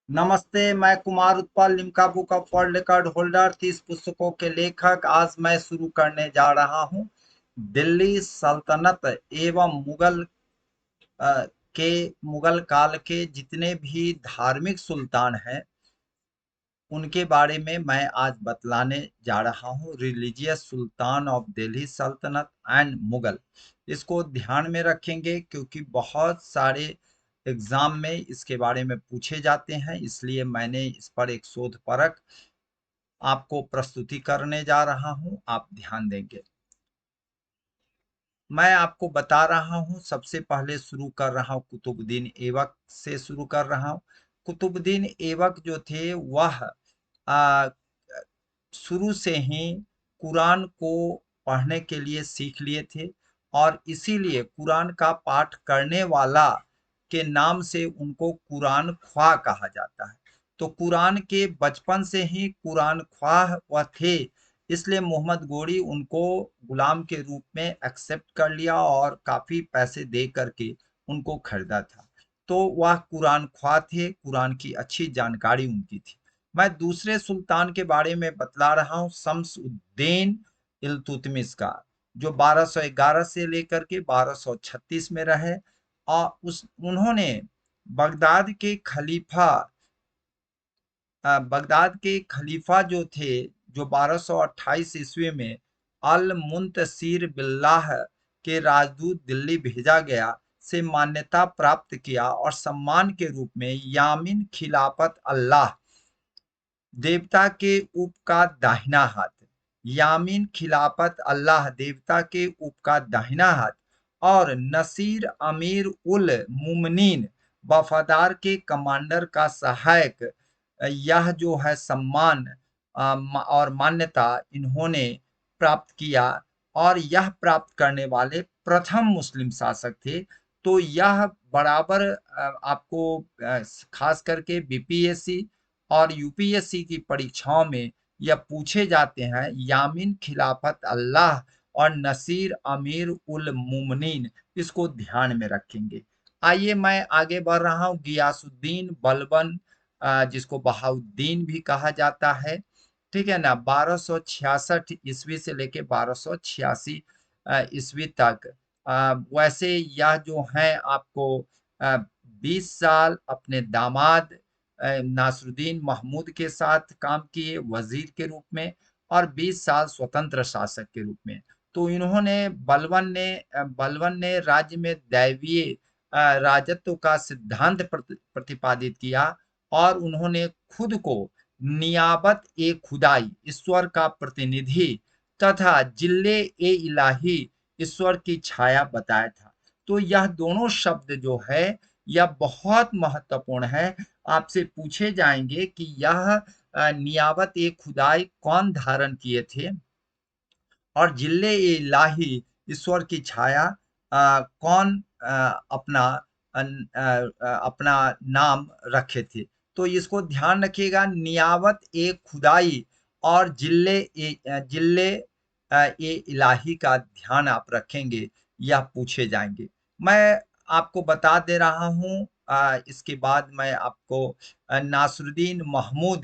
नमस्ते, मैं Kumar Utpal Limca book of world record holder 30 पुस्तकों के लेखक। आज मैं शुरू करने जा रहा हूँ दिल्ली सल्तनत एवं अ, मुगल काल के जितने भी धार्मिक सुल्तान हैं उनके बारे में मैं आज बतलाने जा रहा हूँ। रिलीजियस सुल्तान ऑफ दिल्ली सल्तनत एंड मुगल, इसको ध्यान में रखेंगे क्योंकि बहुत सारे एग्जाम में इसके बारे में पूछे जाते हैं, इसलिए मैंने इस पर एक शोध परक आपको प्रस्तुति करने जा रहा हूँ। आप ध्यान देंगे। मैं आपको बता रहा हूँ, सबसे पहले शुरू कर रहा हूँ कुतुबुद्दीन ऐबक से शुरू कर रहा हूँ। कुतुबुद्दीन ऐबक जो थे वह आ, शुरू से ही कुरान को पढ़ने के लिए सीख लिए थे और इसीलिए कुरान का पाठ करने वाला के नाम से उनको कुरान ख्वाह कहा जाता है। तो कुरान के बचपन से ही कुरान ख्वाह वह थे, इसलिए मोहम्मद गोरी उनको गुलाम के रूप में एक्सेप्ट कर लिया और काफी पैसे दे करके उनको खरीदा था। तो वह कुरान ख्वाह थे, कुरान की अच्छी जानकारी उनकी थी। मैं दूसरे सुल्तान के बारे में बतला रहा हूँ, शम्स-उद-दीन इल्तुतमिश का, जो 1211 से लेकर के 1236 में रहे और उस उन्होंने बगदाद के खलीफा बगदाद के खलीफा जो थे, जो 1228 ईस्वी में अल मुंतसिर बिल्लाह के राजदूत दिल्ली भेजा गया से मान्यता प्राप्त किया और सम्मान के रूप में यामीन खिलाफत अल्लाह, देवता के उप का दाहिना हाथ, यामीन खिलाफत अल्लाह देवता के उप का दाहिना हाथ और नसीर अमीर उल मुमनीन वफादार के कमांडर का सहायक, यह जो है सम्मान और मान्यता इन्होंने प्राप्त किया और यह प्राप्त करने वाले प्रथम मुस्लिम शासक थे। तो यह बराबर आपको खास करके बीपीएससी और यूपीएससी की परीक्षाओं में यह पूछे जाते हैं, यामीन खिलाफत अल्लाह और नसीर अमीर उल मुमनीन, इसको ध्यान में रखेंगे। आइए मैं आगे बढ़ रहा हूँ। गियासुद्दीन बलबन, जिसको बहाउद्दीन भी कहा जाता है, ठीक है ना, 1266 ईस्वी से लेके 1286 ईस्वी तक। वैसे यह जो है आपको 20 साल अपने दामाद नासरुद्दीन महमूद के साथ काम किए वजीर के रूप में और 20 साल स्वतंत्र शासक के रूप में। तो इन्होंने बलबन ने राज्य में दैवीय राजत्व का सिद्धांत प्रतिपादित किया और उन्होंने खुद को नियाबत ए खुदाई, ईश्वर का प्रतिनिधि, तथा जिल्ले ए इलाही, ईश्वर की छाया बताया था। तो यह दोनों शब्द जो है यह बहुत महत्वपूर्ण है। आपसे पूछे जाएंगे कि यह नियाबत ए खुदाई कौन धारण किए थे और जिले ए इलाही, ईश्वर की छाया, कौन अपना अपना नाम रखे थे। तो इसको ध्यान रखिएगा, नियावत ए खुदाई और जिले ए इलाही का ध्यान आप रखेंगे, यह पूछे जाएंगे। मैं आपको बता दे रहा हूँ, इसके बाद मैं आपको नासरुद्दीन महमूद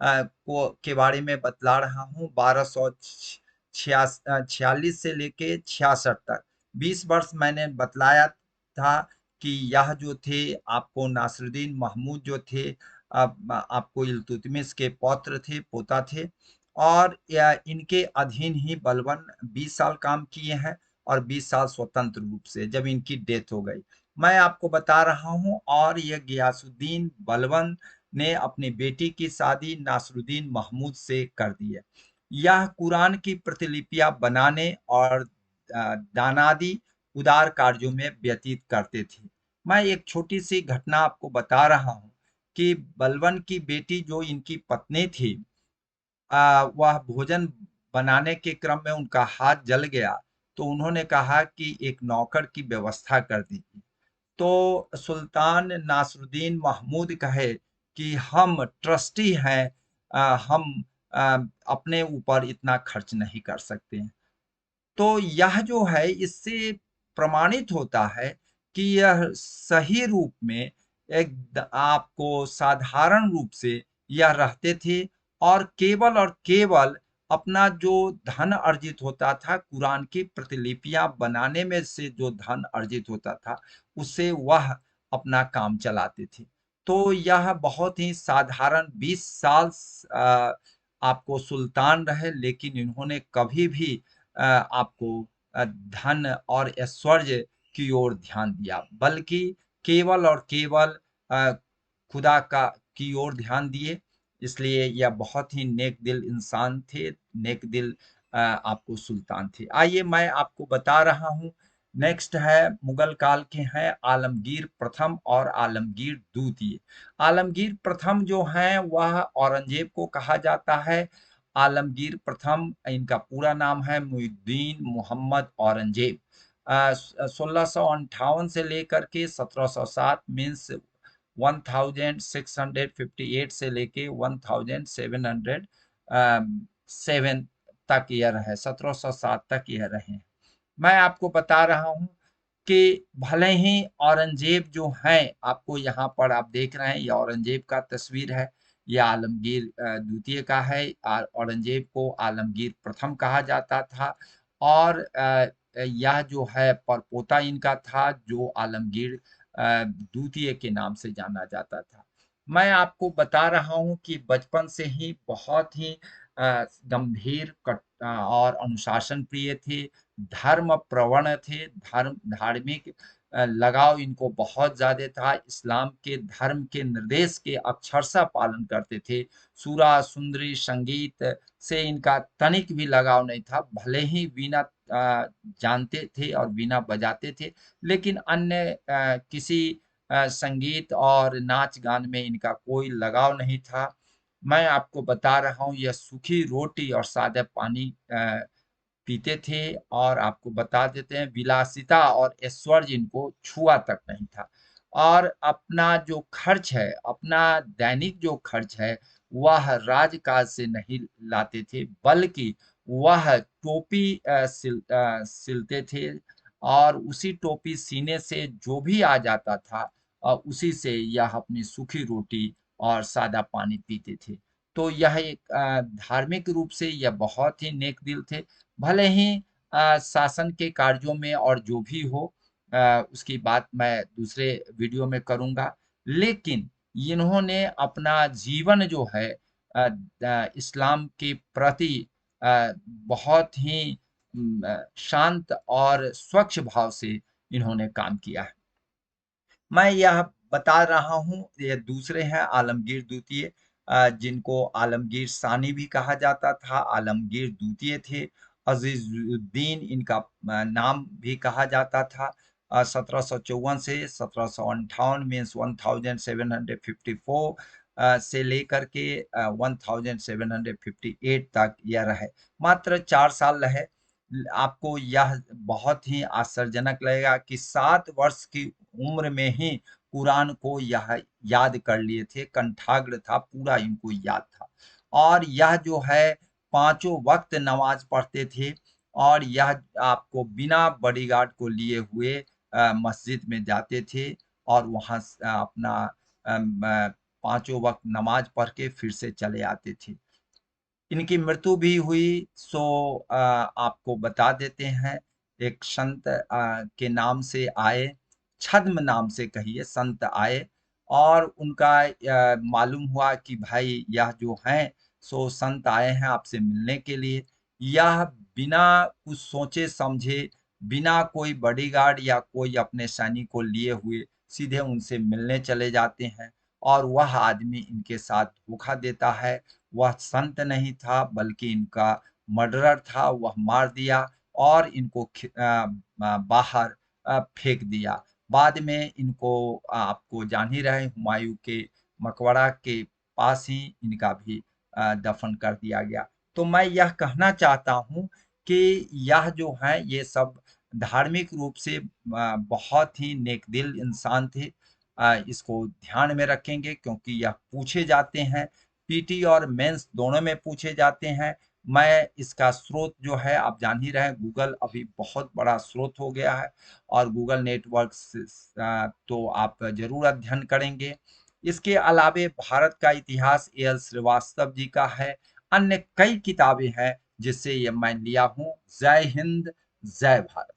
को के बारे में बतला रहा हूँ। 1246 से लेके 66 तक 20 वर्ष मैंने बतलाया था कि यह जो थे आपको नासरुद्दीन महमूद जो थे, आपको इल्तुतमिश के पौत्र थे, पोता थे और इनके अधीन ही बलबन 20 साल काम किए हैं और 20 साल स्वतंत्र रूप से, जब इनकी डेथ हो गई। मैं आपको बता रहा हूं, और यह गियासुद्दीन बलबन ने अपनी बेटी की शादी नासरुद्दीन महमूद से कर दी है। यह कुरान की प्रतिलिपियां बनाने और दानादी उदार कार्यों में व्यतीत करते थे। मैं एक छोटी सी घटना आपको बता रहा हूँ कि बलबन की बेटी जो इनकी पत्नी थी, वह भोजन बनाने के क्रम में उनका हाथ जल गया, तो उन्होंने कहा कि एक नौकर की व्यवस्था कर दीजिए। तो सुल्तान नासरुद्दीन महमूद कहे कि हम ट्रस्टी हैं, हम अ, अपने ऊपर इतना खर्च नहीं कर सकते हैं। तो यह जो है इससे प्रमाणित होता है कि यह सही रूप में आपको साधारण रूप से यह रहते थे और केवल अपना जो धन अर्जित होता था, कुरान की प्रतिलिपियां बनाने में से जो धन अर्जित होता था, उससे वह अपना काम चलाते थे। तो यह बहुत ही साधारण 20 साल आपको सुल्तान रहे, लेकिन इन्होंने कभी भी आपको धन और ऐश्वर्य की ओर ध्यान दिया, बल्कि केवल और केवल खुदा का की ओर ध्यान दिए। इसलिए यह बहुत ही नेक दिल इंसान थे, नेक दिल आपको सुल्तान थे। आइए मैं आपको बता रहा हूँ। नेक्स्ट है मुगल काल के हैं आलमगीर प्रथम और आलमगीर द्वितीय। आलमगीर प्रथम जो हैं वह औरंगजेब को कहा जाता है। आलमगीर प्रथम इनका पूरा नाम है मुइनुद्दीन मोहम्मद औरंगजेब। 1658 से लेकर के 1707 मीन्स 1658 से लेके 1707 तक यह रहे, 1707 तक यह रहे। मैं आपको बता रहा हूं कि भले ही औरंगजेब जो हैं, आपको यहाँ पर आप देख रहे हैं, ये औरंगजेब का तस्वीर है, यह आलमगीर द्वितीय का है। औरंगजेब को आलमगीर प्रथम कहा जाता था और यह जो है परपोता इनका था, जो आलमगीर द्वितीय के नाम से जाना जाता था। मैं आपको बता रहा हूं कि बचपन से ही बहुत ही गंभीर और अनुशासन प्रिय थे, धर्म प्रवण थे, धार्मिक लगाव इनको बहुत ज्यादा था। इस्लाम के धर्म के निर्देश के अक्षरशः पालन करते थे। सूरा सुंदरी संगीत से इनका तनिक भी लगाव नहीं था। भले ही वीणा जानते थे और वीणा बजाते थे, लेकिन अन्य किसी संगीत और नाच गान में इनका कोई लगाव नहीं था। मैं आपको बता रहा हूँ, यह सूखी रोटी और सादा पानी पीते थे। और आपको बता देते हैं, विलासिता और ऐश्वर्य इनको छुआ तक नहीं था। और अपना जो खर्च है, अपना दैनिक जो खर्च है, वह राजकाज से नहीं लाते थे, बल्कि वह टोपी सिलते थे और उसी टोपी सीने से जो भी आ जाता था, उसी से यह अपनी सूखी रोटी और सादा पानी पीते थे। तो यह एक धार्मिक रूप से यह बहुत ही नेक दिल थे। भले ही शासन के कार्यों में और जो भी हो, उसकी बात मैं दूसरे वीडियो में करूंगा, लेकिन इन्होंने अपना जीवन जो है इस्लाम के प्रति बहुत ही शांत और स्वच्छ भाव से इन्होंने काम किया है। मैं यह बता रहा हूँ, ये दूसरे हैं आलमगीर द्वितीय, जिनको आलमगीर सानी भी कहा जाता था, आलमगीर द्वितीय थे। अजीजुद्दीन इनका नाम भी कहा जाता था। 1754 से 1758 मीन्स 1754 से लेकर के 1758 तक यह रहे। मात्र 4 साल रहे। आपको यह बहुत ही आश्चर्यजनक लगेगा कि 7 वर्ष की उम्र में ही कुरान को यह याद कर लिए थे, कंठाग्र था, पूरा इनको याद था। और यह जो है पांचों वक्त नमाज पढ़ते थे और यह आपको बिना बॉडीगार्ड को लिए हुए मस्जिद में जाते थे और वहां अपना पांचों वक्त नमाज पढ़ के फिर से चले आते थे। इनकी मृत्यु भी हुई, सो आपको बता देते हैं। एक संत के नाम से आए, छद्म नाम से कहिए, संत आए और उनका मालूम हुआ कि भाई यह जो हैं सो संत आए हैं आपसे मिलने के लिए। यह बिना कुछ सोचे समझे, बिना कोई बॉडीगार्ड या कोई अपने सैनिक को लिए हुए सीधे उनसे मिलने चले जाते हैं और वह आदमी इनके साथ धोखा देता है। वह संत नहीं था, बल्कि इनका मर्डरर था। वह मार दिया और इनको बाहर फेंक दिया। बाद में इनको आपको जान ही रहे, हुमायूं के मकबरा के पास ही इनका भी दफन कर दिया गया। तो मैं यह कहना चाहता हूँ कि यह जो है ये सब धार्मिक रूप से बहुत ही नेक दिल इंसान थे। इसको ध्यान में रखेंगे क्योंकि यह पूछे जाते हैं, पीटी और मेंस दोनों में पूछे जाते हैं। मैं इसका स्रोत जो है आप जान ही रहे हैं, गूगल अभी बहुत बड़ा स्रोत हो गया है और गूगल नेटवर्क तो आप जरूर अध्ययन करेंगे। इसके अलावे भारत का इतिहास एल श्रीवास्तव जी का है। अन्य कई किताबें हैं जिससे ये मैं लिया हूँ। जय हिंद, जय भारत।